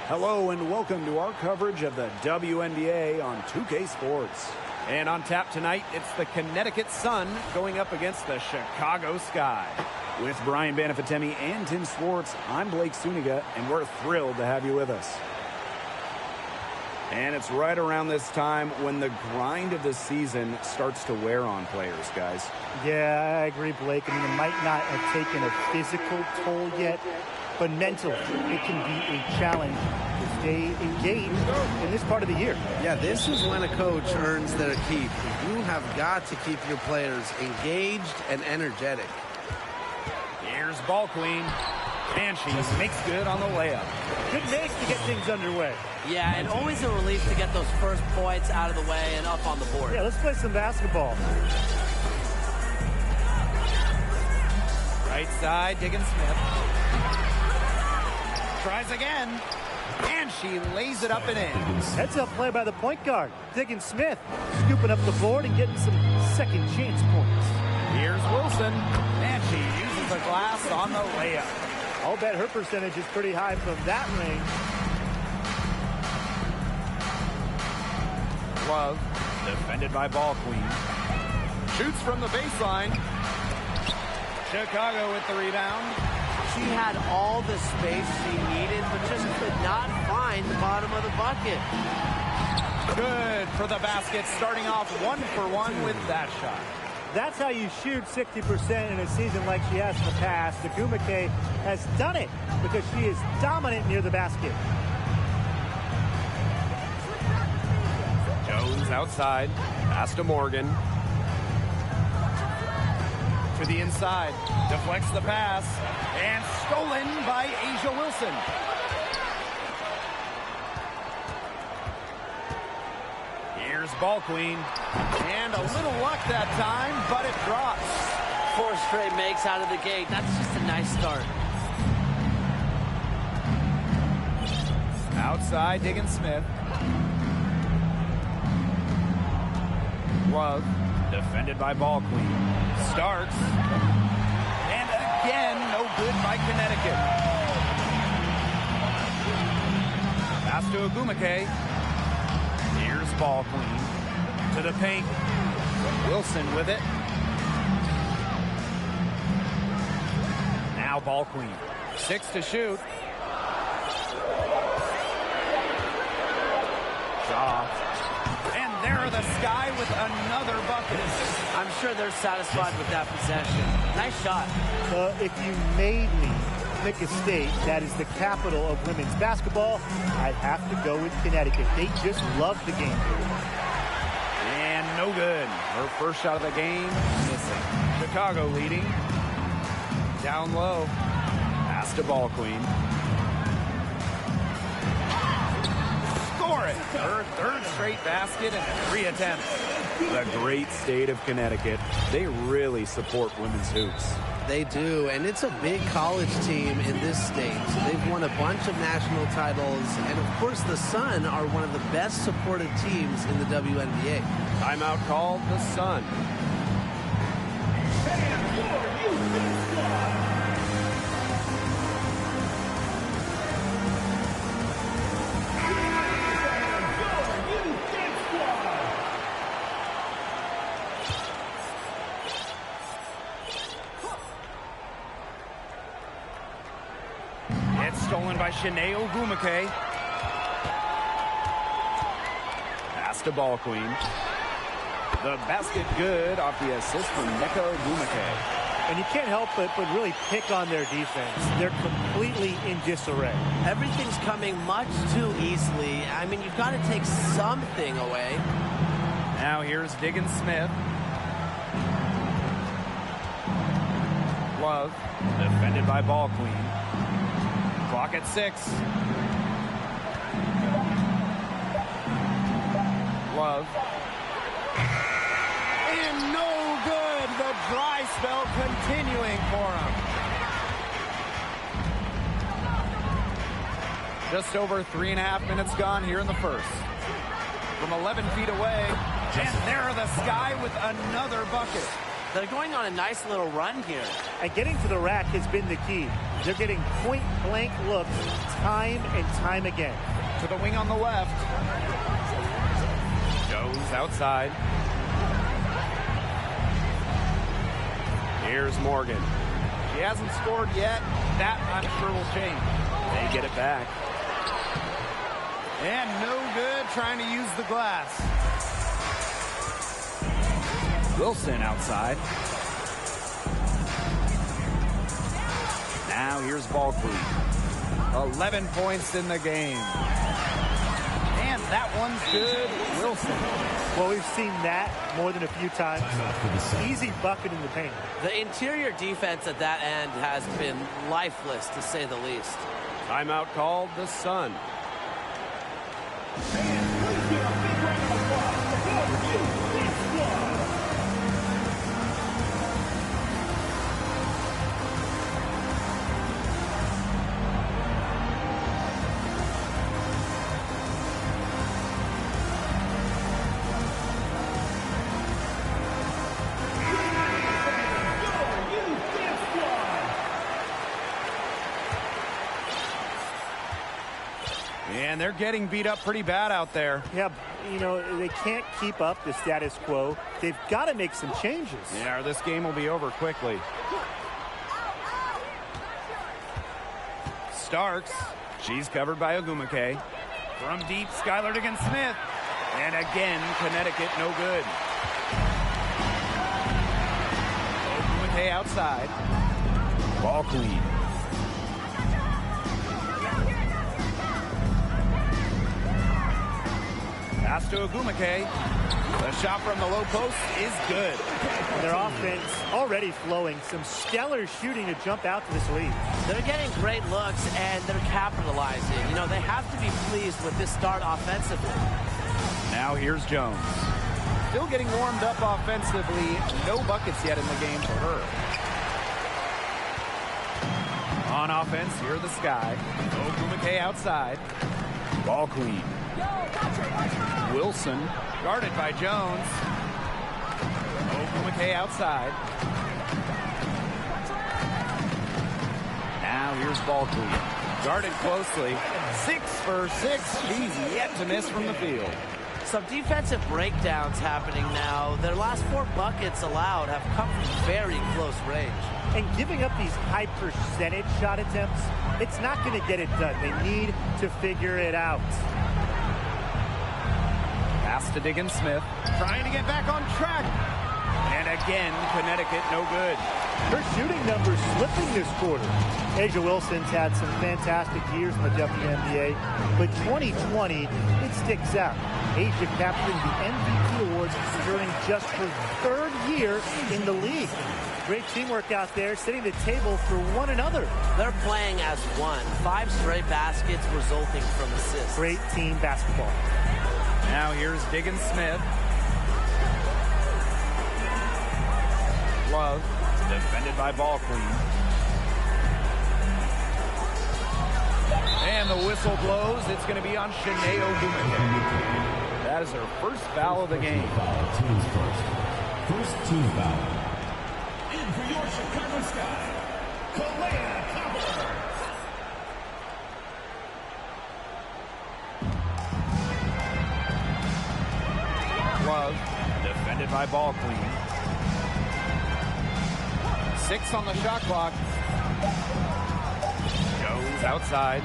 Hello and welcome to our coverage of the WNBA on 2K Sports. And on tap tonight, it's the Connecticut Sun going up against the Chicago Sky. With Brian Banafitemi and Tim Swartz, I'm Blake Suniga, and we're thrilled to have you with us. And it's right around this time when the grind of the season starts to wear on players, guys. Yeah, I agree, Blake. I mean, it might not have taken a physical toll yet, but mentally, it can be a challenge to stay engaged in this part of the year. Yeah, this is when a coach earns their keep. You have got to keep your players engaged and energetic. Here's ball queen, and she makes good on the layup. Good make to get things underway. Yeah, and always a relief to get those first points out of the way and up on the board. Yeah, let's play some basketball. Right side, Diggins Smith. Tries again, and she lays it up and in. Heads up play by the point guard, Diggins Smith, scooping up the board and getting some second chance points. Here's Wilson, and she uses a glass on the layup. I'll bet her percentage is pretty high from that range. Love, defended by ball queen. Shoots from the baseline. Chicago with the rebound. She had all the space she needed, but just could not find the bottom of the bucket. Good for the basket, starting off 1-for-1 with that shot. That's how you shoot 60% in a season like she has in the past. Agumake has done it because she is dominant near the basket. Jones outside, pass to Morgan. To the inside, deflects the pass, and stolen by Asia Wilson. Here's ball queen, and a little luck that time, but it drops. 4 straight makes out of the gate. That's just a nice start. Outside, Diggins Smith. Love, defended by ball queen. Starts, and again, no good by Connecticut. Pass to Agumake. Here's ball queen. To the paint. Wilson with it. Now ball queen. 6 to shoot. Shaw. And there are the Sky with another bucket. I'm sure they're satisfied with that possession. Nice shot. If you made me pick a state that is the capital of women's basketball, I'd have to go with Connecticut. They just love the game. And no good. Her first shot of the game, missing. Chicago leading. Down low. Pass to ball queen. Score it. Her third straight basket in 3 attempts. The great state of Connecticut. They really support women's hoops. They do, and it's a big college team in this state. They've won a bunch of national titles, and of course the Sun are one of the best supported teams in the WNBA. Timeout called the Sun. Stolen by Shanae Ogumake. Pass to ball queen. The basket good off the assist from Nneka Ogumake. And you can't help but really pick on their defense. They're completely in disarray. Everything's coming much too easily. I mean, you've got to take something away. Now here's Diggins Smith. Love, defended by ball queen. Clock at 6. Love. And no good. The dry spell continuing for him. Just over 3.5 minutes gone here in the first. From 11 feet away. And there are the Sky with another bucket. They're going on a nice little run here. And getting to the rack has been the key. They're getting point-blank looks time and time again. To the wing on the left. Jones outside. Here's Morgan. She hasn't scored yet. That, I'm sure, will change. They get it back. And no good trying to use the glass. Wilson outside. Now here's Ballclean. 11 points in the game. And that one's good. Wilson. Well, we've seen that more than a few times. Easy bucket in the paint. The interior defense at that end has been lifeless, to say the least. Timeout called the Sun. And they're getting beat up pretty bad out there. Yeah, you know, they can't keep up the status quo. They've got to make some changes. Yeah, or this game will be over quickly. Starks. She's covered by Ogumake. From deep, Skylar Diggins-Smith. And again, Connecticut no good. Ogumake outside. Ballclean. Pass to Ogumake. The shot from the low post is good. And their offense already flowing. Some stellar shooting to jump out to this lead. They're getting great looks, and they're capitalizing. You know, they have to be pleased with this start offensively. Now here's Jones. Still getting warmed up offensively. No buckets yet in the game for her. On offense, here are the Sky. Ogumake outside. Ballclean. Wilson, guarded by Jones. Ogumake outside. Now here's Ballclean. Guarded closely. 6 for 6. She's yet to miss from the field. Some defensive breakdowns happening now. Their last 4 buckets allowed have come from very close range. And giving up these high percentage shot attempts, it's not going to get it done. They need to figure it out. Pass to Diggins-Smith, trying to get back on track. And again, Connecticut no good. Her shooting numbers slipping this quarter. A'ja Wilson's had some fantastic years in the WNBA, but 2020, it sticks out. A'ja capturing the MVP awards during just her 3rd year in the league. Great teamwork out there, setting the table for one another. They're playing as one. 5 straight baskets resulting from assists. Great team basketball. Now here's Diggins-Smith. Love, defended by Ballclean. And the whistle blows. It's going to be on Shanae Ogumake. That is her first foul of the game. Team's first team foul. In for your Chicago Sky, Kahleah Copper. Love, defended by Ballclean. 6 on the shot clock. Jones outside.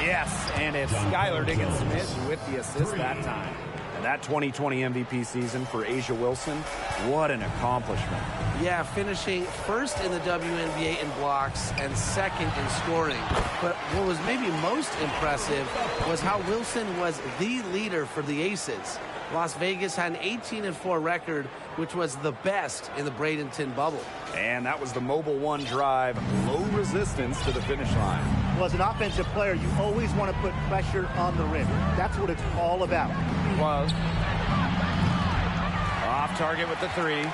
Yes, and it's Skylar Diggins-Smith with the assist that time. And that 2020 MVP season for A'ja Wilson, what an accomplishment. Yeah, finishing first in the WNBA in blocks and second in scoring. But what was maybe most impressive was how Wilson was the leader for the Aces. Las Vegas had an 18-4 record, which was the best in the Bradenton bubble. And that was the Mobile One drive, low resistance to the finish line. Well, as an offensive player, you always want to put pressure on the rim. That's what it's all about. Love. Off target with the 3.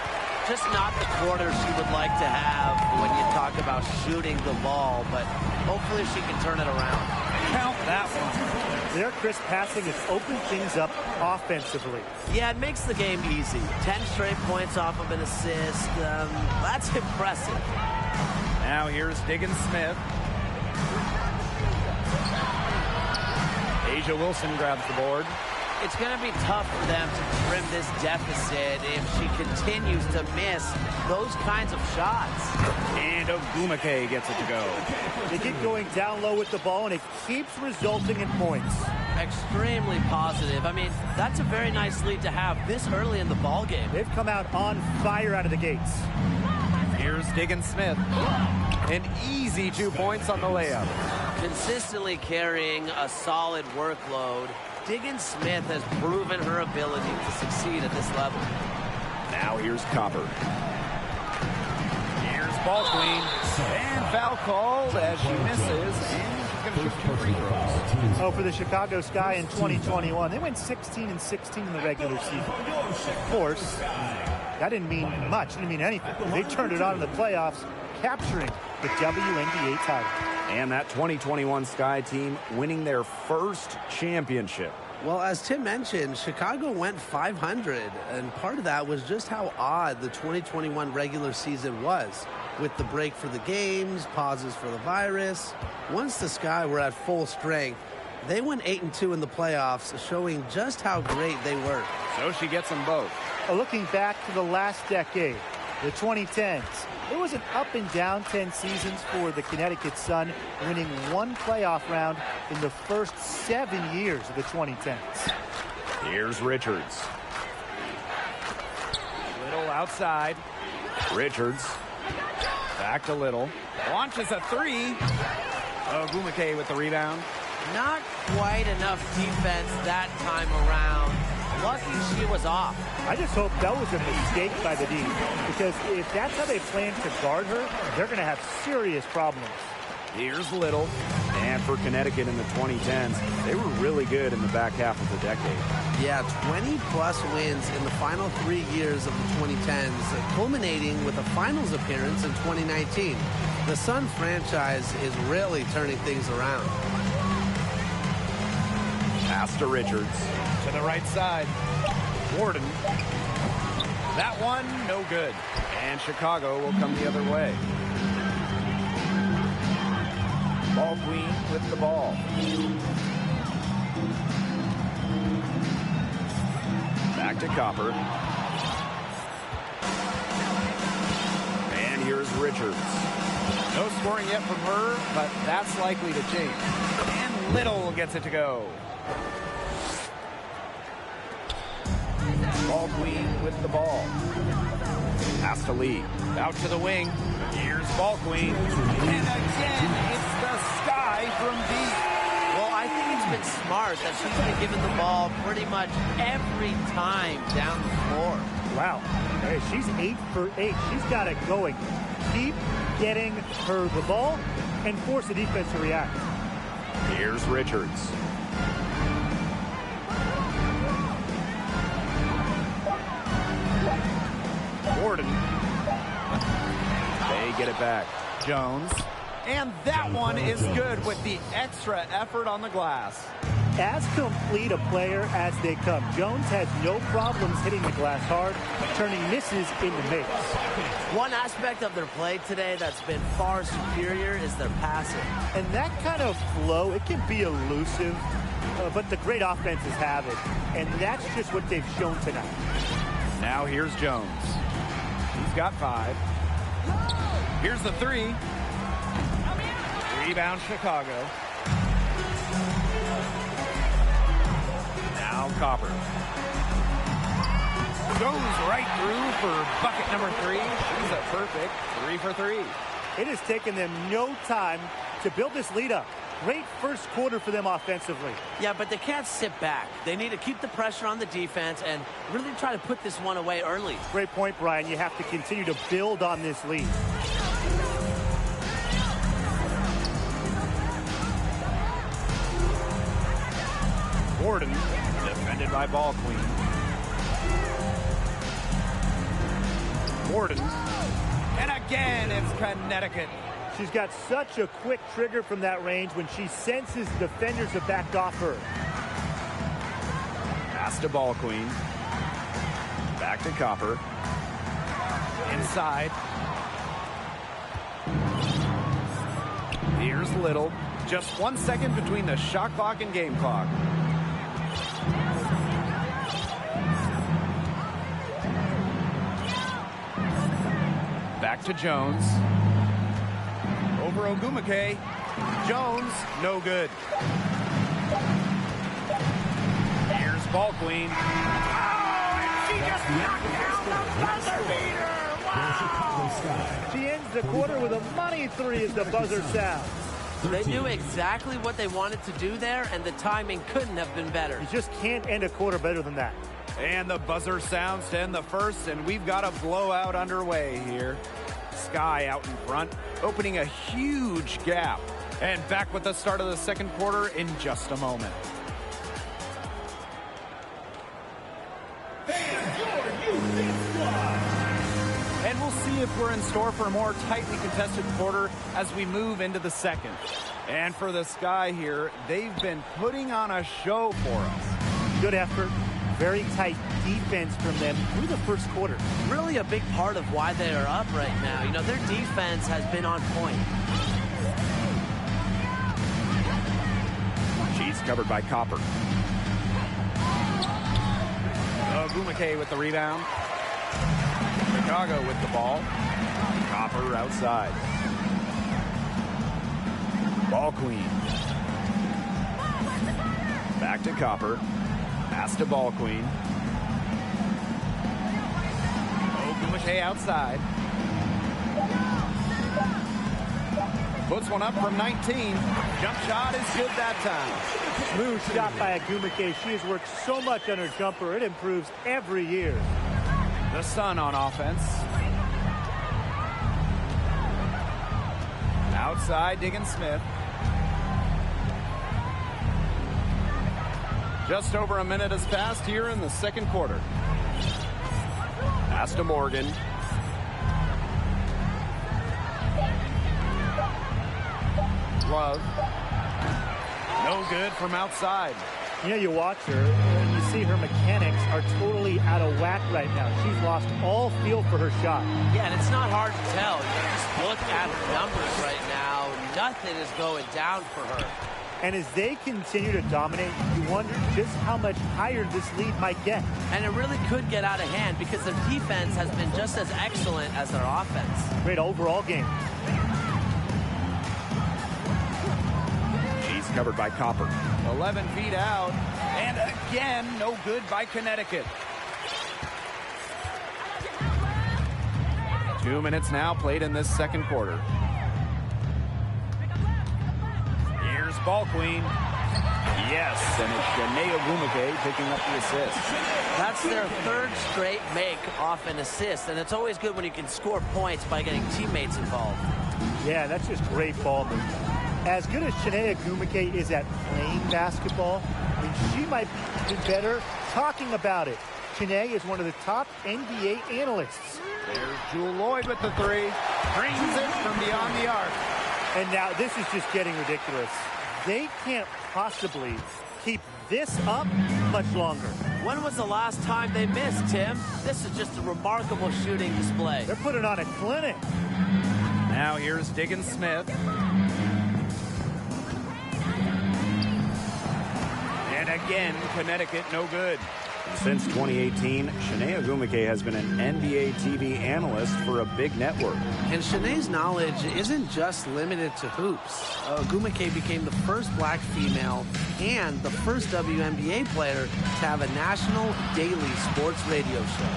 Just not the quarter she would like to have when you talk about shooting the ball, but hopefully she can turn it around. Count that one. Their crisp passing has opened things up offensively. Yeah, it makes the game easy. 10 straight points off of an assist. That's impressive. Now here's Diggins Smith. A'ja Wilson grabs the board. It's going to be tough for them to trim this deficit if she continues to miss those kinds of shots. And Ogumake gets it to go. They get going down low with the ball, and it keeps resulting in points. Extremely positive. I mean, that's a very nice lead to have this early in the ball game. They've come out on fire out of the gates. Here's Diggins Smith. An easy 2 points on the layup. Consistently carrying a solid workload, Diggins Smith has proven her ability to succeed at this level. Now here's Copper. Here's Ball Queen. And foul called as she misses. And she's going to shoot 2 free throws. Oh, for the Chicago Sky in 2021, they went 16-16 in the regular season. Of course, that didn't mean much. It didn't mean anything. They turned it on in the playoffs, capturing the WNBA title. And that 2021 Sky team winning their first championship. Well, as Tim mentioned, Chicago went 500, and part of that was just how odd the 2021 regular season was, with the break for the games, pauses for the virus. Once the Sky were at full strength, they went 8-2 in the playoffs, showing just how great they were. So she gets them both. Looking back to the last decade, the 2010s, it was an up and down 10 seasons for the Connecticut Sun, winning 1 playoff round in the first 7 years of the 2010s. Here's Richards. Little outside. Richards. Back to Little. Launches a 3. Ogumake with the rebound. Not quite enough defense that time around. Lucky she was off. I just hope that was a mistake by the D, because if that's how they plan to guard her, they're going to have serious problems. Here's Little. And for Connecticut in the 2010s, they were really good in the back half of the decade. Yeah, 20-plus wins in the final 3 years of the 2010s, culminating with a finals appearance in 2019. The Sun franchise is really turning things around. Pass to Richards. To the right side. Warden. That one, no good. And Chicago will come the other way. Ball Queen with the ball. Back to Copper. And here's Richards. No scoring yet from her, but that's likely to change. And Little gets it to go. Ball Queen with the ball. Pass to Lee. Out to the wing. Here's Ball Queen. And again, it's the Sky from deep. Well, I think it's been smart that she's been given the ball pretty much every time down the floor. Wow. Hey, she's 8 for 8. She's got it going. Keep getting her the ball and force the defense to react. Here's Richards. Gordon. They get it back. Jones. And that one is good with the extra effort on the glass. As complete a player as they come, Jones has no problems hitting the glass hard, turning misses into makes. One aspect of their play today that's been far superior is their passing. And that kind of flow, it can be elusive, but the great offenses have it. And that's just what they've shown tonight. Now here's Jones. He's got 5. Here's the 3. Rebound Chicago. Now Copper. Goes right through for bucket number 3. She's a perfect 3 for 3. It has taken them no time to build this lead up. Great first quarter for them offensively. Yeah, but they can't sit back. They need to keep the pressure on the defense and really try to put this one away early. Great point, Brian. You have to continue to build on this lead. Gordon, defended by Ball Queen. Gordon. And again, it's Connecticut. She's got such a quick trigger from that range when she senses defenders have backed off her. Pass to Ball Queen. Back to Copper. Inside. Here's Little. Just 1 second between the shot clock and game clock. Back to Jones. Over Ogumake. Jones, no good. Here's Ball Queen. Oh, and she just knocked down the buzzer beater. Wow! She ends the quarter with a money three as the buzzer sounds. They knew exactly what they wanted to do there, and the timing couldn't have been better. You just can't end a quarter better than that. And the buzzer sounds to end the first, and we've got a blowout underway here. Sky out in front, opening a huge gap. And back with the start of the second quarter in just a moment. And we'll see if we're in store for a more tightly contested quarter as we move into the second. And for the Sky here, they've been putting on a show for us. Good effort. Very tight defense from them through the first quarter. Really a big part of why they are up right now. You know, their defense has been on point. She's covered by Copper. Ogumake with the rebound. Chicago with the ball. Copper outside. Ball Queen. Back to Copper. Pass to Ball Queen. Ogumake outside. Puts one up from 19. Jump shot is good that time. Smooth shot by Ogumake. She has worked so much on her jumper. It improves every year. The Sun on offense. Outside, Diggin Smith. Just over a minute has passed here in the second quarter. Pass to Morgan. Love. No good from outside. You know, you watch her and you see her mechanics are totally out of whack right now. She's lost all feel for her shot. Yeah, and it's not hard to tell. You know, just look at her numbers right now. Nothing is going down for her. And as they continue to dominate, you wonder just how much higher this lead might get. And it really could get out of hand because their defense has been just as excellent as their offense. Great overall game. She's covered by Copper. 11 feet out. And again, no good by Connecticut. 2 minutes now played in this second quarter. Here's Ball Queen. Yes, and it's Kahleah Copper picking up the assist. That's their third straight make off an assist, and it's always good when you can score points by getting teammates involved. Yeah, that's just great ball movement. As good as Kahleah Copper is at playing basketball, I mean, she might be better talking about it. Kahleah is one of the top NBA analysts. There's Jewel Lloyd with the three. Brings it from beyond the arc. And now this is just getting ridiculous. They can't possibly keep this up much longer. When was the last time they missed, Tim? This is just a remarkable shooting display. They're putting on a clinic. Now here's Diggin Smith. And again, Connecticut no good. Since 2018, Kahleah Copper has been an NBA TV analyst for a big network. And Shanae's knowledge isn't just limited to hoops. Ogumake became the first black female and the first WNBA player to have a national daily sports radio show.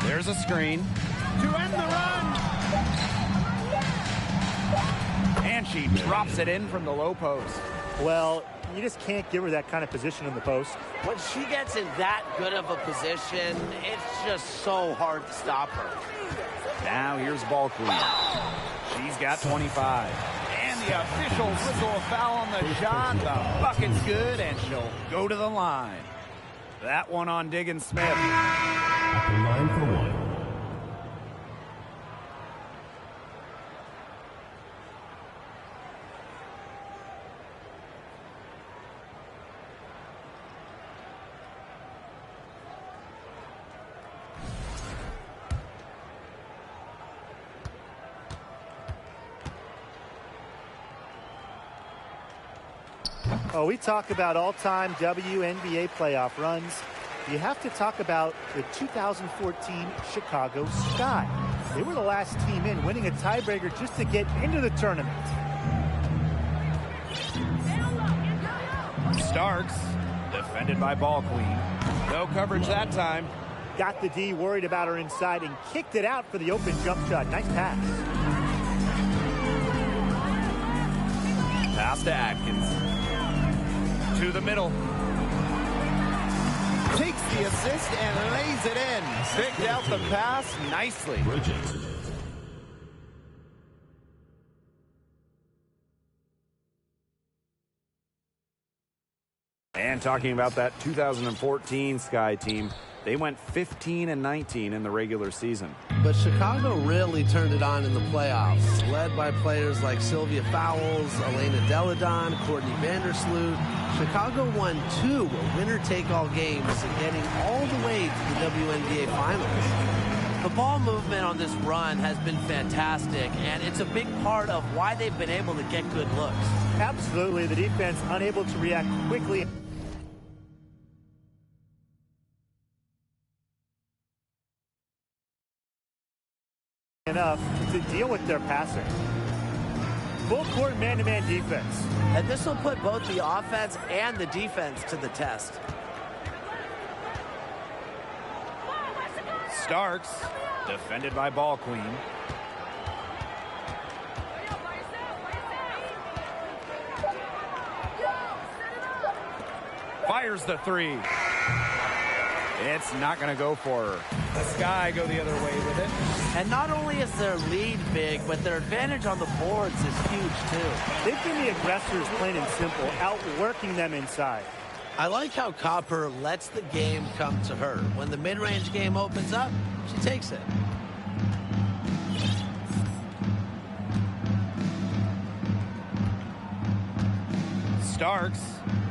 There's a screen to end the run. And she drops it in from the low post. Well, You just can't give her that kind of position in the post. When she gets in that good of a position, it's just so hard to stop her. Now here's ball queen. She's got 25. And the officials whistle a foul on the shot. The bucket's good, and she'll go to the line. That one on Diggins Smith. At the line for one. Oh, we talk about all-time WNBA playoff runs. You have to talk about the 2014 Chicago Sky. They were the last team in, winning a tiebreaker just to get into the tournament. Starks, defended by ball queen. No coverage that time. Got the D, worried about her inside, and kicked it out for the open jump shot. Nice pass. Pass to Atkins. To the middle. Takes the assist and lays it in. Picked out the pass nicely. And talking about that 2014 Sky team, they went 15-19 in the regular season. But Chicago really turned it on in the playoffs, led by players like Sylvia Fowles, Elena Deladon, Courtney Vandersloot. Chicago won 2 winner-take-all games, getting all the way to the WNBA Finals. The ball movement on this run has been fantastic, and it's a big part of why they've been able to get good looks. Absolutely, the defense unable to react quickly. Enough to deal with their passing. Full court man-to-man defense. And this will put both the offense and the defense to the test. Starks, defended by ball queen. Fires the three. It's not going to go for her. The Sky go the other way with it. And not only is their lead big, but their advantage on the boards is huge, too. They've been the aggressors, plain and simple, outworking them inside. I like how Copper lets the game come to her. When the mid-range game opens up, she takes it. Starks,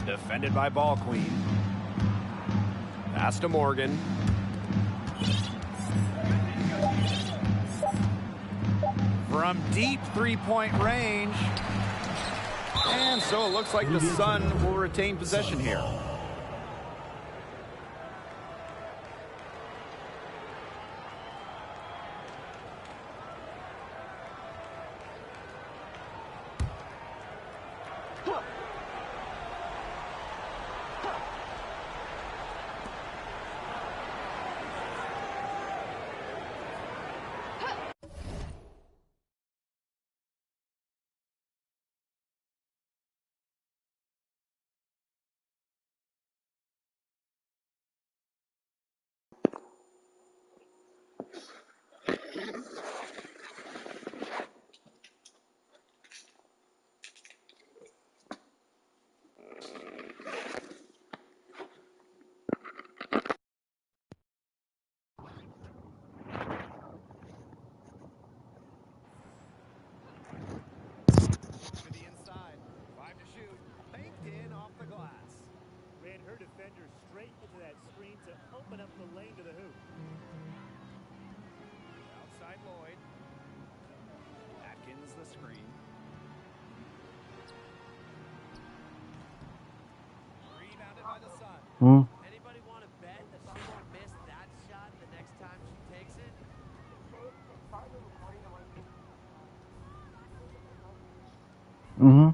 defended by ball queen. Pass to Morgan. From deep three-point range. And so it looks like the Sun will retain possession here. Straight into that screen to open up the lane to the hoop. Outside Lloyd. Atkins the screen. Rebounded by the Sun. Anybody want to bet that she won't miss that shot the next time she takes it? Mm-hmm.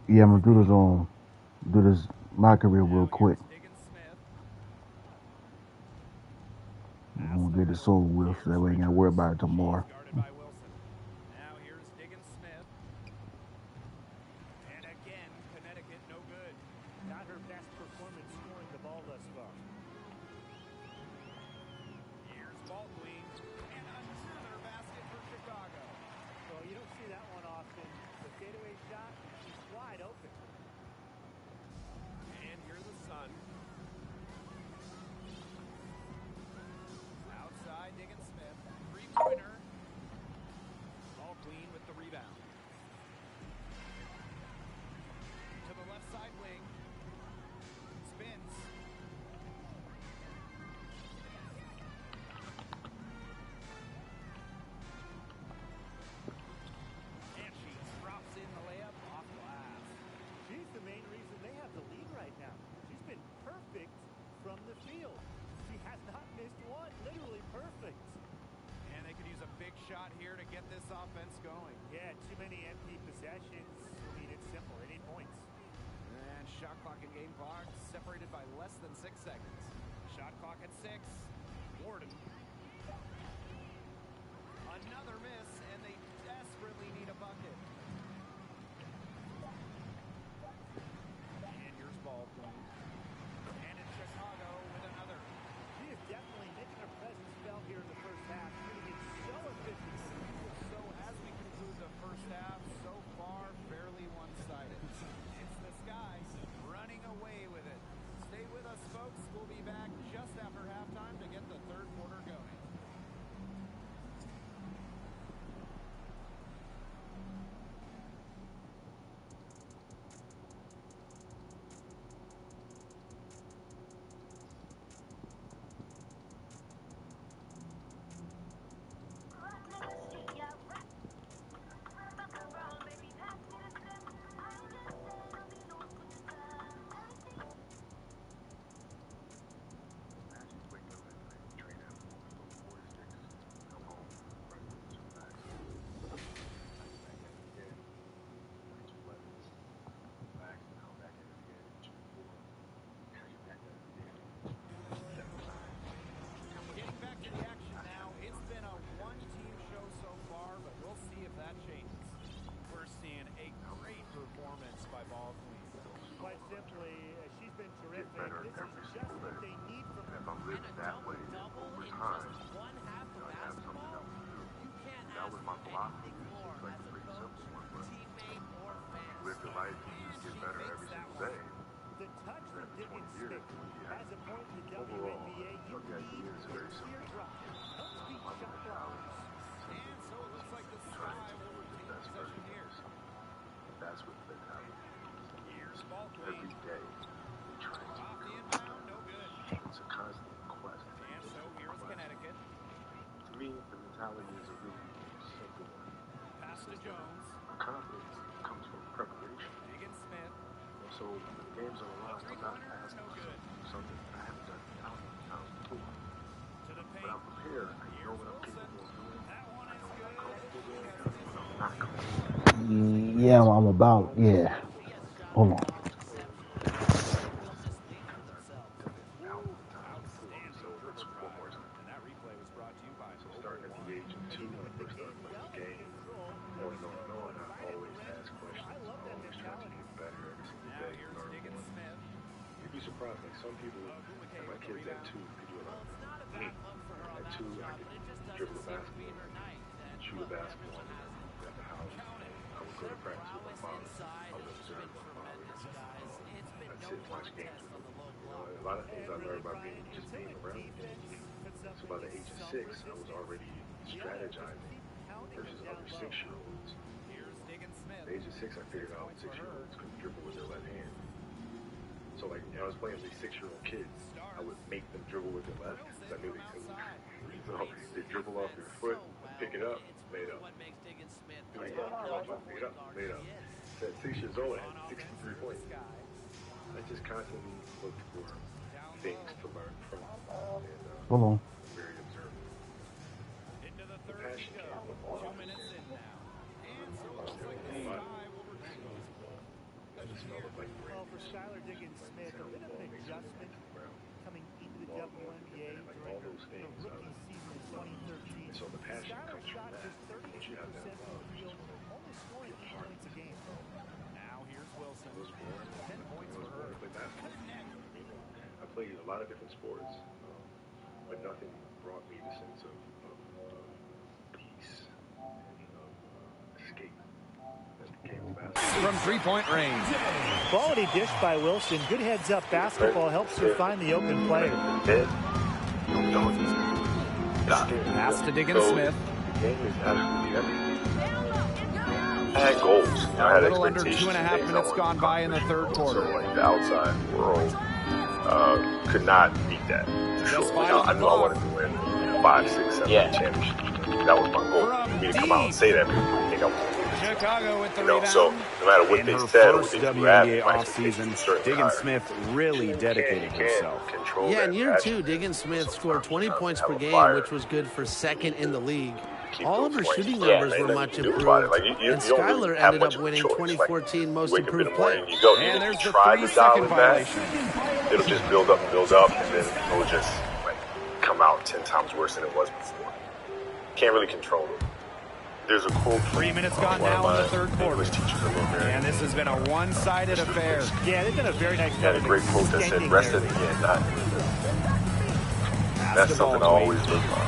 Yeah, I'm gonna do this my career real quick. I'm gonna get this over with so that way I ain't gotta worry about it tomorrow. Guarded by Wilson. Now here's Diggins-Smith. And again, Connecticut no good. Not her best performance scoring the ball thus far. Here's Baldwin. And another basket for Chicago. Well, you don't see that one often. The fadeaway shot, she's wide open. And here's the Sun. Outside, Diggins-Smith. Three-pointer. Baldwin with the rebound. To the left side wing. Spins. And she drops in the layup off glass. She's the main reason they have the lead right now. She's been perfect from the field. She has not missed one, literally perfect. And they could use a big shot here to get this offense going. Yeah, too many empty possessions. I mean, it's simple. They need points. And shot clock and game clock separated by less than 6 seconds. Shot clock at 6. Warden. Another miss, and they desperately need a bucket. And here's Baldwin. And it's Chicago with another. She is definitely making her presence felt here in the first half. Shooting it so efficiently. So as we conclude the first half, so far fairly one-sided. It's the Sky running away with it. Stay with us, folks. We'll be back just after halftime to get the third quarter going. Getting back to the action now. It's been a one-team show so far, but we'll see if that changes. We're seeing a great performance by Baldwin. Quite simply, she's been terrific. This is just what they need from her. And a double-double in just one half of basketball? You can't ask for anything more as a coach, teammate, or fan. Live your life and just get better every single day. The touch from Diggins-Smith has a point in the Overall, WNBA. You the idea is very simple. teardrop. Helps beat shot blocks. And so it looks like the Sky will retain possession here. That's what's been happening. Here's Baldwin. Every day, they try to Off the inbound, no good. It's a constant quest. And so here's Connecticut. To me, the mentality is a really simple one. Pass to Jones. Confidence comes from preparation. Diggins-Smith. So when the game's on the line, I'm not asking No good. something I haven't done times before. To the But paint. I'm prepared. I know what I'm capable of doing. That one I is know what I'm good. comfortable doing. I know what I'm not comfortable doing. Yeah, I'm about, yeah. Hold on. Outstanding. So let's one more time. And that replay was brought to you by So starting at the age of 2, when I first started playing the game, on, I always ask questions. I always try to get better every single Now day. here's Learn more. Diggins-Smith. You'd be surprised, like some people, and my kids at 2, they do a lot of me. At 2, I could dribble a basketball, shoot a basketball at the house. I would go to practice with my father. I would observe my father. I'd sit and watch games with him. You know, a lot of things I learned by just being around him. So by the age of 6, I was already strategizing versus other 6-year-olds. Here's Diggins-Smith. At the age of 6, I figured out 6-year-olds could dribble with their left hand. So like, I was playing with these 6-year-old kids. I would make them dribble with their left because I knew they could. So they dribble off their foot, pick it up, lay it up. Like, pick it up, lay it up. So at 6 years old, I had 63 points. I just constantly looked for things to learn from. And Hold on. very observant. Into the third we Passion go. came from 2 minutes in now. And so it looks like the Sky will retain. The Skylar Diggins-Smith, a bit of an adjustment coming into the WNBA during her rookie season in 2013. So the passion Skylar comes from shot that. just 32% from the field, only scoring 8 points a game. Now here's Wilson. I was born 10 points for her. to play basketball. I played a lot of different sports, but nothing brought me the sense of peace and escape as the game of basketball. From three-point range. Quality dish by Wilson. Good heads-up basketball helps her find the open player. Pass to Diggins-Smith. The game is absolutely everything. I had goals. I had A little under expectations. 2.5 minutes gone by in the third quarter. So, like, the outside world could not beat that. Just I knew I wanted to win 5, 6, 7 championships. That was my goal. For me to come out and say that, people would think I was going to win. Chicago with the You know, rebound. so no matter what In they her said or first what they WNBA my offseason, expectations certainly Diggins-Smith really dedicated higher. herself. You can't control Yeah, that in year passion. 2, Diggins-Smith scored 20 Sometimes points have per a game, fire. which was good for second in the league. Keep All of those her points. shooting Yeah, numbers man, were nothing much you can do about it. improved, Like, you and don't really Skylar have ended much up of a winning choice. 2014 Like, Most wake up in the Improved morning, Player. you go, And even there's if the you try to 3-second dial it back, violation. it'll just build up, and then it'll just like come out 10 times worse than it was before. Can't really control it. There's a quote. 3 minutes gone now in the third quarter. English teachers a little bit. And this has been a one-sided affair. Yeah, they've done a very nice He had job a of great quote that said, extending "Rest their- at the end, not." Pass That's the something I ball to always Wade. live by.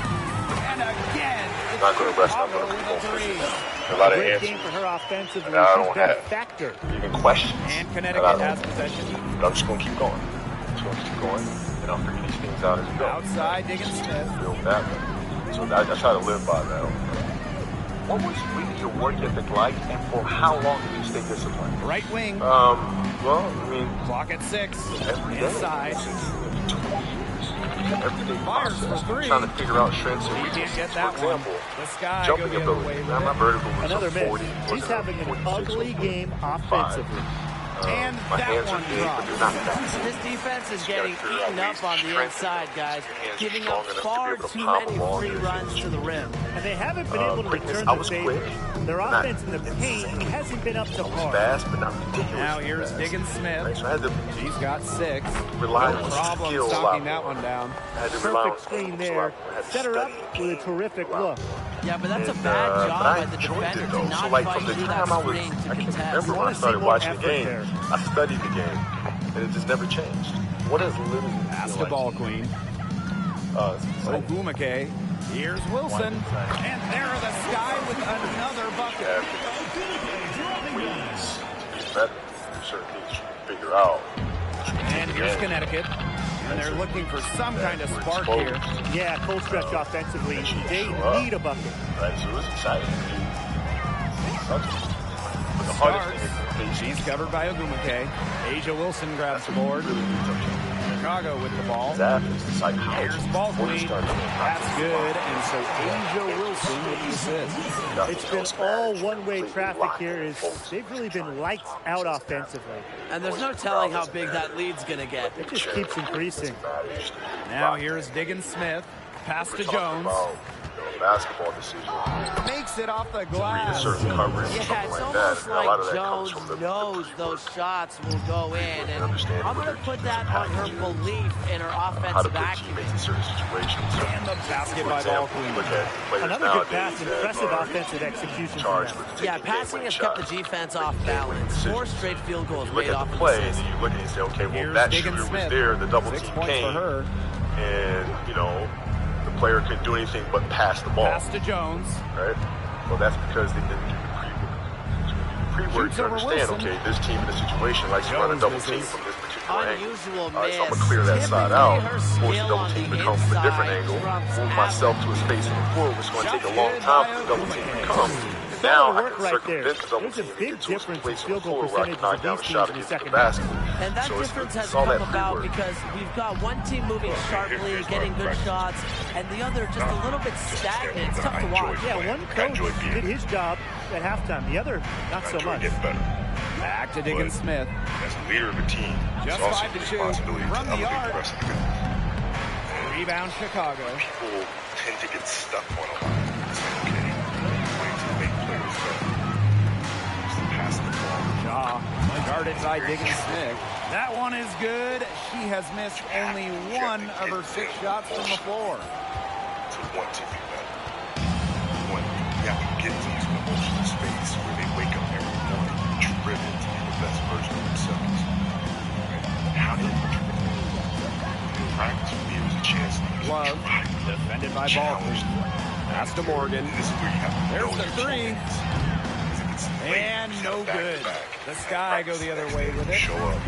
And again, I'm not going to rest. I'm Chicago going to with keep a going. three. A lot of Great answers. game for her offensively. And I don't She's been a have factor. even questions. And And Connecticut I don't- has possession. But I'm just going to keep going. I'm just going to keep going, and I'll figure these things out as we go. Outside, Diggins-Smith. Feel that way. So I try to live by that. What was really your work ethic like, and for how long did you stay disciplined? Right wing. Well, I mean, Clock at 6. every day. Inside. Everyday Fires for process. three. Trying to figure out strengths and He can't weaknesses. get For that one. example, The Sky go jumping the other way ability. with Now, my it. vertical was Another a 40. miss. She's wasn't a having an 46 or ugly 40. game Fine. offensively. And my that hands one are big, but dropped. they're not fast. This defense is getting figure out eaten ways up to on the strengthen inside, them. guys, Your hands are giving strong up enough to be far able to too pop many along free and runs to the rim. And they haven't been able to quickness. return I the was favor. quick. Their Not offense in the paint hasn't been up to par. Fast, but not ridiculous. Now here's fast. Diggins-Smith. Right, so I had to She's got 6. rely No on problem skill a lot stocking that more. one down. I had to rely on Perfect screen skills a there. lot more. I had to Set her up study. with a terrific look. Yeah, but that's a And, bad but job I by the enjoyed defender it, to though. not So, like, fight from the through that time I was, screen to I can contest. remember when I Wanna see started more watching the effort game, there. I studied the game, and it just never changed. What has literally Basketball queen. Ogumake. Here's Wilson. And there are the Sky with another bucket. better. Certain things you can figure out. And here's Connecticut. And they're looking for some kind of spark here. Yeah, cold stretch offensively. They need a bucket. Right, so it's exciting. But the hardest thing is She's covered by Ogumake. Asia Wilson grabs the board. Chicago with the ball. It's like how Here's ball queen. That's good. And so Asia Wilson with the assist. It's been all one-way traffic here. They've really been lights out offensively. And there's no telling how big that lead's going to get. It just keeps increasing. Now here's Diggins-Smith. Pass to Jones. Basketball decision. Makes it off the Read a glass. certain coverage, Yeah, something it's like almost that. And a lot of like that comes Jones from the knows those shots will go in, and understand I'm what going to they're put that on her belief in her how to offensive put acumen. teammates in certain situations. And the basket For by ball example, you queen. look at players Another good nowadays pass. that Impressive are offensive execution. from charged them. with taking Yeah, passing has kept the game-winning defense shots, off making balance. decisions. 4 straight field goals You look made at off the of play, and assists. you look and you say, okay, well, Here's that shooter was Diggins-Smith. there, the double 6 team points came, for her. and, you know, the player couldn't do anything but pass the ball, Pass to Jones. right? Well, that's because they didn't do the pre-work. Pre-work Shoots to over understand, Wilson. okay, this team in this situation likes to run a Jones double misses. team from this particular angle. Unusual All right, so I'm miss. gonna clear that side Typically, out, her force the skill double on team the to come from a different inside angle, trumps move myself to a space in the floor, which is going to take a long time for the double team to come. And now I work can right there. circumvent the double There's a team and big get to a difference in place on the field goal floor where I can percentages knock of down a these shot teams in and the get to the second half. basket. And that So difference has it's all come that about pre-work. because we've got one team moving sharply, getting good shots, and the other just a little bit stagnant. It's tough to watch. Yeah, one coach did his job at halftime. The other, not so much. Back to Diggins-Smith. As the leader of a team, Just it's also 5 to your shoot. responsibility From to the elevate arc. the rest of the game. Rebound Chicago. People tend to get stuck on a lot. It's like, okay, I'm going to make players better. Just pass the ball. Shaw. guarded by Diggins Smith. That one is good. She has missed only one of her 6 shots from the floor. To want to be better. You have to get into this emotional space where they wake up every morning driven to be the best version of themselves. How did practice for me was a chance to Love, defended by Baldwin. Pass to Morgan. This is where you have to There's know the your 3. teammates. And no good. The Sky go the other way with it. Show up.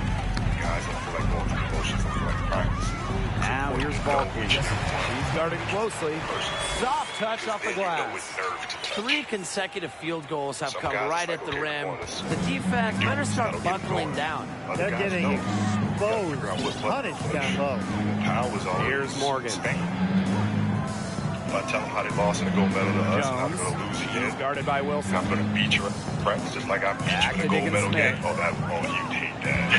Guys don't feel like going through the motions. Don't feel like practicing. Now here's Baldwin. She's guarded closely. Soft touch off the glass. 3 consecutive field goals have come right at the rim. The defense better start buckling down. They're getting exposed, punished down low. Here's Morgan. If I tell them how they lost in the gold medal to us, and I'm going to lose again. He's guarded by Wilson. I'm going to beat you at practice just like I beat you in the gold medal game. Oh, you'd hate that.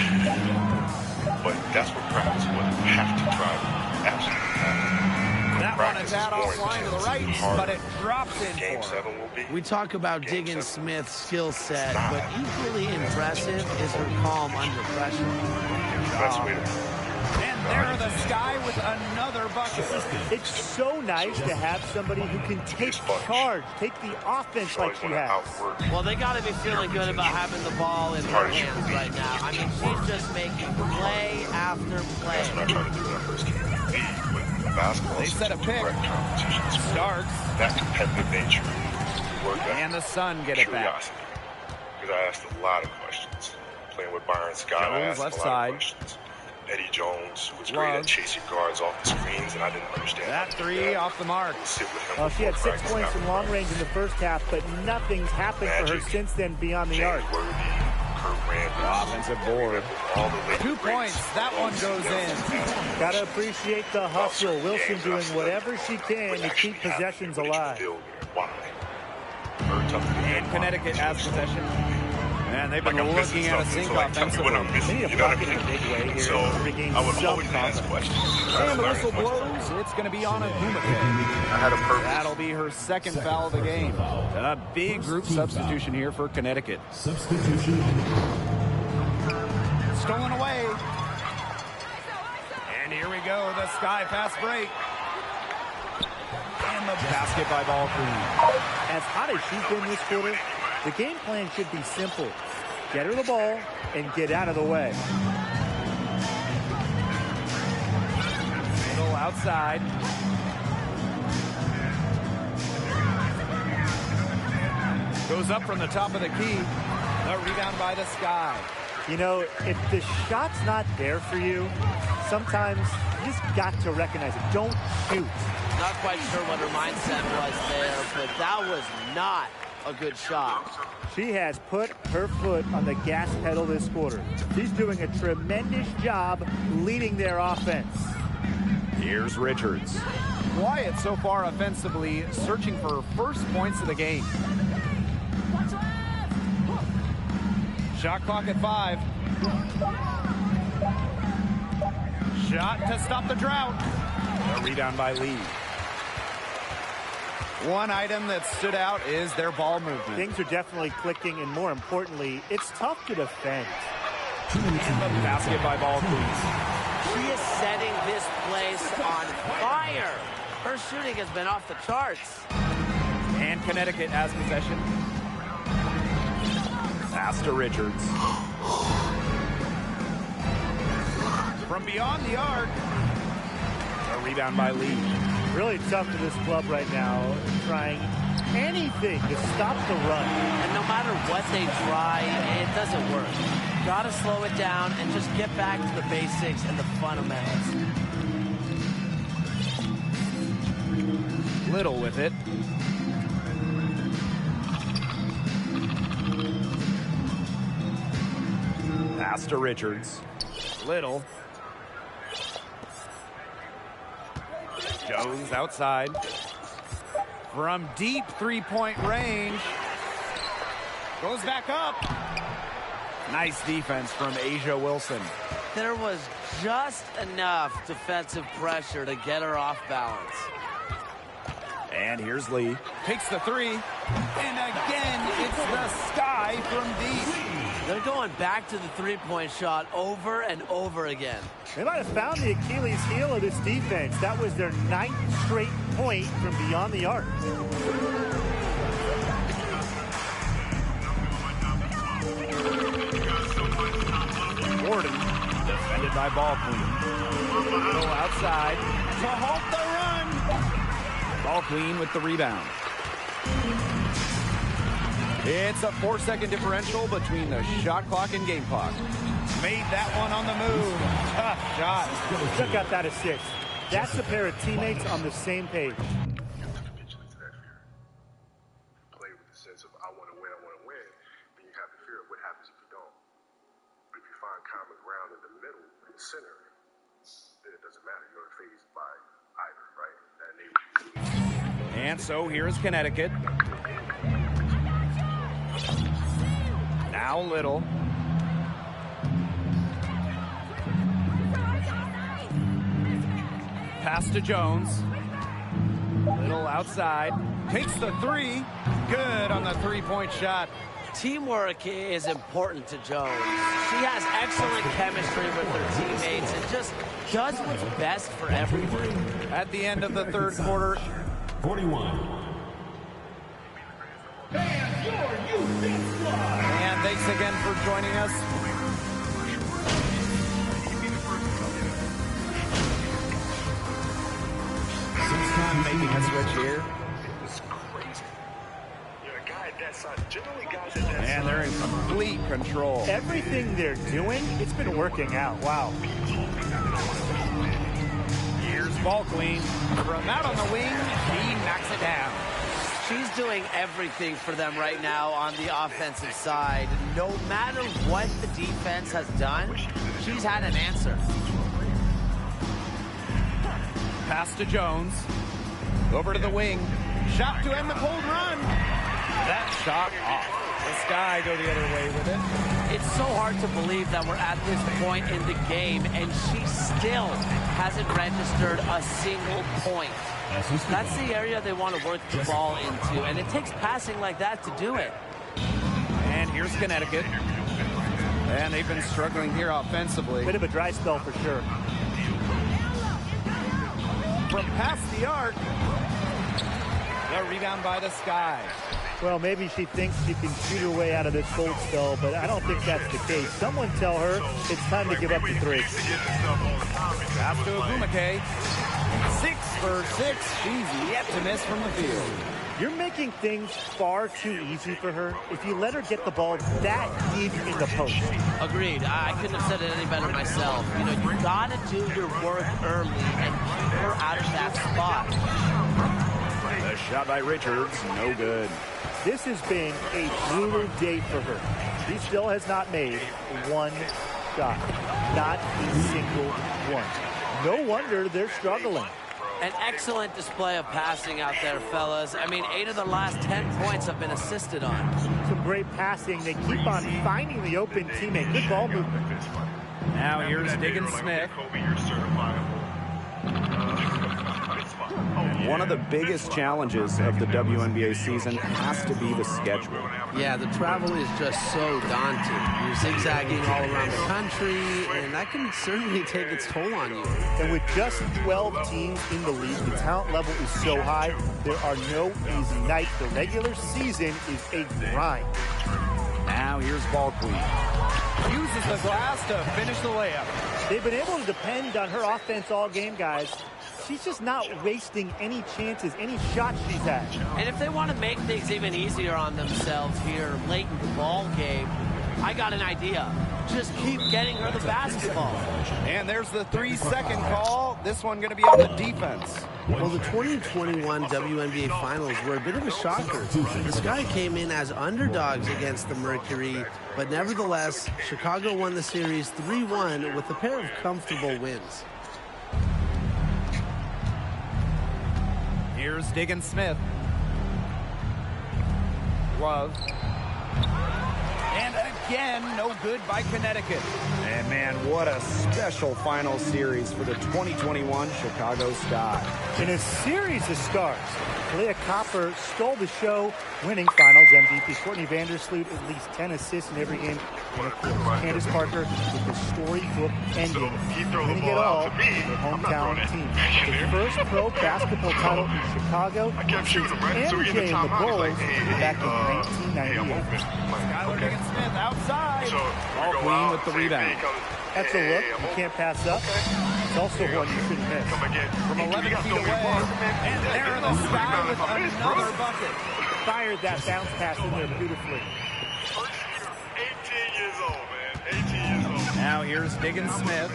But that's what practice was. You have to try it. Absolutely. That one is out offline to the right, but it drops in Game for her. 7 will be. We talk about Diggins Smith's skill set, but equally impressive is her calm under pressure. Best way to. And there the Sky with another bucket. It's so nice to have somebody who can take charge, take the offense like she has. Well, they got to be feeling good about having the ball in their hands right now. I mean, she's just making play after play. That's what I try to do when I first came to the league. But basketball They set a pick. Starts. That competitive nature. And the Sun get it back. Because I asked a lot of questions. Playing with Byron Scott, I Jones asked left a lot side. of questions. Eddie Jones, who was great at chasing guards off the screens, and I didn't understand That 3 off the mark. Sit with him Well, she had 6 practice points after from long range in the first half, but nothing's happened for her Magic, since then beyond the James arc. Worthy, Kurt Rambis, Offensive board. all the late 2 greats. points. That one goes in. Gotta appreciate the hustle. Wilson doing whatever she can What to actually keep possessions happened, what alive. did you feel? Why? Very tough to And defend. Connecticut has possession. And they've been Like I'm looking missing at a something, sink so like tell me offensively. what I'm They missing, need a you know what I bucket in a mean? big way here So to regain I would some always ask confidence. questions. And the whistle blows. It's going to be on a Bumake. I had a purpose. That'll be her 2nd foul of the game. A big group substitution here for Connecticut. Substitution. Stolen away. And here we go. The Sky fast break. And the basket by Baldwin. As hot as she's been this quarter, the game plan should be simple. Get her the ball and get out of the way. Middle outside. Goes up from the top of the key. The rebound by the Sky. You know, if the shot's not there for you, sometimes you just got to recognize it. Don't shoot. Not quite sure what her mindset was there, but that was not a good shot. She has put her foot on the gas pedal this quarter. She's doing a tremendous job leading their offense. Here's Richards. Quiet so far offensively, searching for her first points of the game. Shot clock at 5. Shot to stop the drought. A rebound by Lee. One item that stood out is their ball movement. Things are definitely clicking, and more importantly, it's tough to defend. And the basket by Baldwin. She is setting this place on fire. Her shooting has been off the charts. And Connecticut has possession. Pass to Richards. From beyond the arc. A rebound by Lee. Really tough for this club right now, trying anything to stop the run. And no matter what they try, it doesn't work. Gotta slow it down and just get back to the basics and the fundamentals. Little with it. Pass to Richards. Little. Jones outside. From deep three-point range. Goes back up. Nice defense from Asia Wilson. There was just enough defensive pressure to get her off balance. And here's Lee. Takes the 3. And again, it's the Sky from deep. They're going back to the three-point shot over and over again. They might have found the Achilles heel of this defense. That was their 9th straight point from beyond the arc. Gordon, defended by Ball Queen. Little outside to halt the run. Ball Queen with the rebound. It's a 4-second differential between the shot clock and game clock. Made that one on the move. Tough shot. Check out that assist. That's a pair of teammates on the same page. Play with the sense of I want to win, then you have the fear of what happens if you don't. But if you find common ground in the middle, in the center, then it doesn't matter. You're not fazed by either, right? That enables you. And so here's Connecticut. Now Little. Pass to Jones. Little outside. Takes the three. Good on the three-point shot. Teamwork is important to Jones. She has excellent chemistry with her teammates and just does what's best for everyone. At the end of the third quarter. 41. And thanks again for joining us. Making a switch here. It's crazy. You're a guy that size. Generally, guys at that size. And they're in complete control. Everything they're doing, it's been working out. Wow. Here's Ball Queen. From out on the wing, he knocks it down. She's doing everything for them right now on the offensive side. No matter what the defense has done, she's had an answer. Pass to Jones. Over to the wing. Shot to end the cold run. That shot off. The Sky go the other way with it. It's so hard to believe that we're at this point in the game and she still hasn't registered a single point. That's the area they want to work the ball into, and it takes passing like that to do it. And here's Connecticut. And they've been struggling here offensively. Bit of a dry spell for sure. From past the arc. The rebound by the Sky. Well, maybe she thinks she can shoot her way out of this cold spell, but I don't think that's the case. Someone tell her it's time to give up the three. Pass to Ogumake. 6 for 6. She's yet to miss from the field. You're making things far too easy for her if you let her get the ball that deep in the post. Agreed. I couldn't have said it any better myself. You know, you gotta do your work early and keep her out of that spot. The shot by Richards, no good. This has been a brutal day for her. She still has not made one shot. Not a single one. No wonder they're struggling. An excellent display of passing out there, fellas. I mean, 8 of the last 10 points have been assisted on. Some great passing. They keep on finding the open teammate. Good ball movement. Now here's Diggin Smith. One of the biggest challenges of the WNBA season has to be the schedule. Yeah, the travel is just so daunting. You're zigzagging all around the country, and that can certainly take its toll on you. And with just 12 teams in the league, the talent level is so high, there are no easy nights. The regular season is a grind. Now here's Ball Queen. Uses the glass to finish the layup. They've been able to depend on her offense all game, guys. She's just not wasting any chances, any shots she's had. And if they want to make things even easier on themselves here late in the ball game, I got an idea. Just keep getting her the basketball. And there's the 3-second call. This one going to be on the defense. Well, the 2021 WNBA Finals were a bit of a shocker. The Sky came in as underdogs against the Mercury, but nevertheless, Chicago won the series 3-1 with a pair of comfortable wins. Here's Diggin Smith. Love. And an again, no good by Connecticut. And man, what a special final series for the 2021 Chicago Sky. In a series of stars, Kahleah Copper stole the show, winning Finals MVP. Courtney Vandersloot at least 10 assists in every game. And of course, Candace Parker with the storybook ending, winning it all with her hometown team. The first pro basketball title in Chicago since MJ and the Bulls back in 1998. Skylar Diggins-Smith outside. Ball with the rebound. That's a look you can't pass up. It's also one you shouldn't miss. From 11 feet away, and there the Sky with another bucket. Fired that bounce pass in there beautifully. 18 years old, man. 18 years old. Now here's Diggins-Smith.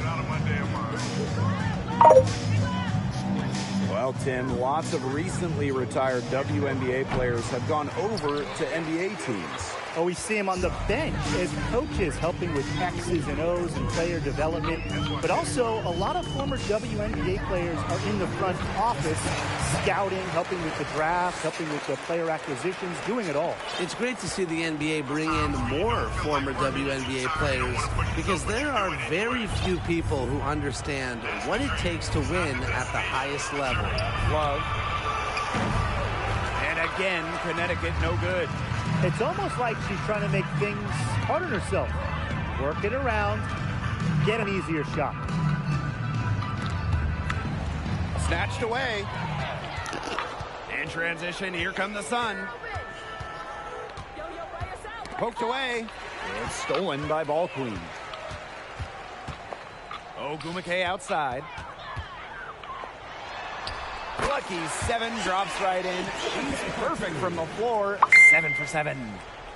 Well, Tim, lots of recently retired WNBA players have gone over to NBA teams. Oh, we see him on the bench as coaches helping with X's and O's and player development. But also, a lot of former WNBA players are in the front office, scouting, helping with the draft, helping with the player acquisitions, doing it all. It's great to see the NBA bring in more former WNBA players because there are very few people who understand what it takes to win at the highest level. Love. And again, Connecticut no good. It's almost like she's trying to make things hard on herself. Work it around, get an easier shot. Snatched away. In transition, here come the Sun. Poked away. And stolen by Ball Queen. Ogumake outside. Lucky 7 drops right in. She's perfect from the floor. 7 for 7.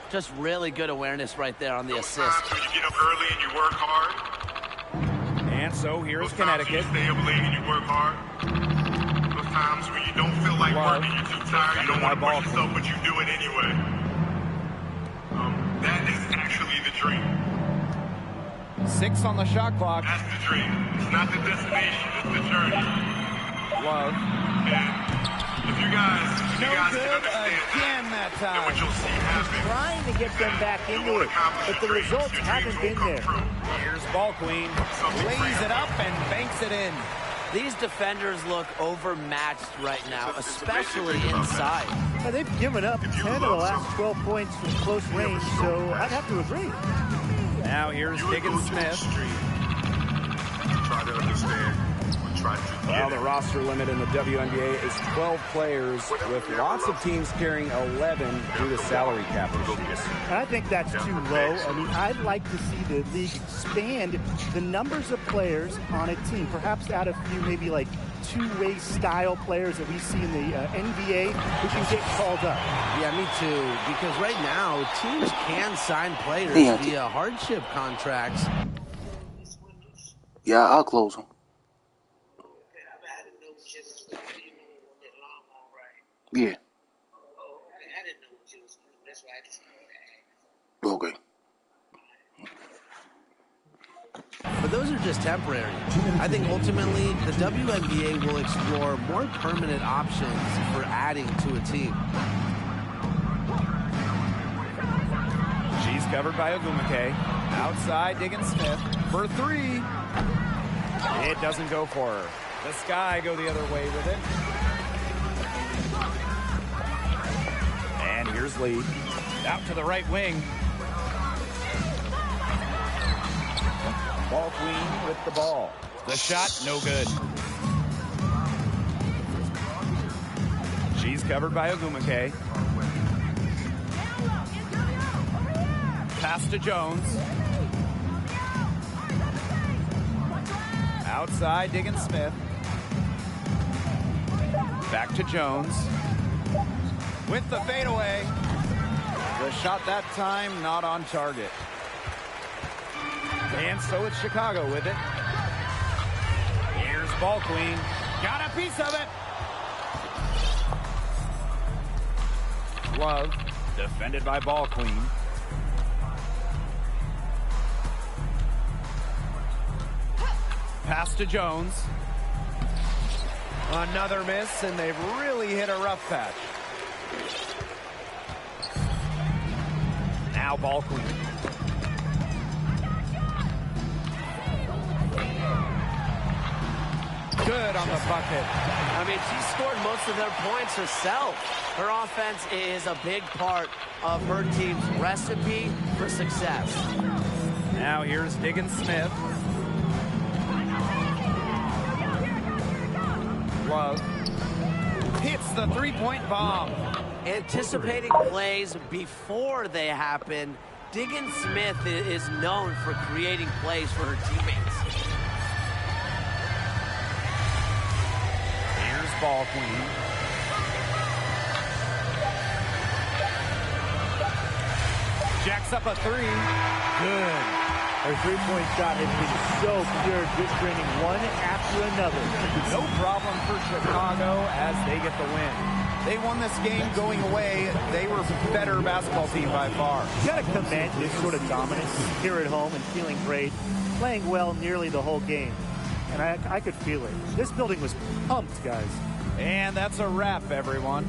Just really good awareness right there on the assist. When you get up early and you work hard. And so here's Those times Connecticut. when you stay up late and you work hard. Those times when you don't feel like Love. working, you're too tired, you don't want to push yourself, but you do it anyway. That is actually the dream. 6 on the shot clock. That's the dream. It's not the destination, it's the journey. Love. If you guys No can good understand again that then what time. you'll see happen. Trying to get them back into it, but the results haven't been there. Here's Ball Queen. Lays it up and banks it in. These defenders look overmatched right now, especially inside. Now, they've given up 10 of the last 12 points from close range, so I'd have to agree. Now here's Diggins-Smith. Try to understand. Well, the roster limit in the WNBA is 12 players, with lots of teams carrying 11 due to salary cap issues. And I think that's too low. I mean, I'd like to see the league expand the numbers of players on a team, perhaps add a few maybe like two-way style players that we see in the NBA who can get called up. Yeah, me too, because right now teams can sign players via hardship contracts. Yeah, I'll close them. Yeah. Okay. But those are just temporary. I think ultimately the WNBA will explore more permanent options for adding to a team. She's covered by Ogumake. Outside, Diggins-Smith for 3. It doesn't go for her. The Sky go the other way with it. And here's Lee. Out to the right wing. Ball Queen with the ball. The shot, no good. She's covered by Ogumake. Pass to Jones. Outside, Diggins-Smith. Back to Jones. With the fadeaway. The shot that time not on target. And so it's Chicago with it. Here's Ball Queen. Got a piece of it. Love. Defended by Ball Queen. Pass to Jones. Another miss, and they've really hit a rough patch. Now Ball Queen. on the bucket. I mean, she scored most of their points herself. Her offense is a big part of her team's recipe for success. Now here's Diggin Smith. Love hits the three-point bomb. Anticipating plays before they happen, Diggin Smith is known for creating plays for her teammates. Here's Ball Queen. Jacks up a three. Good. Her three-point shot has been so pure, just draining one after another. No problem for Chicago as they get the win. They won this game going away. They were a better basketball team by far. You got to commend this sort of dominance here at home and feeling great, playing well nearly the whole game. And I could feel it. This building was pumped, guys. And that's a wrap, everyone.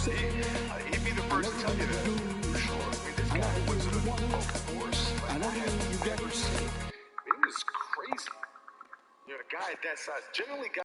He'd be the first to tell you that, for sure. I mean, this guy was a force like I have never seen. It was crazy. You know, a guy at that size, generally guys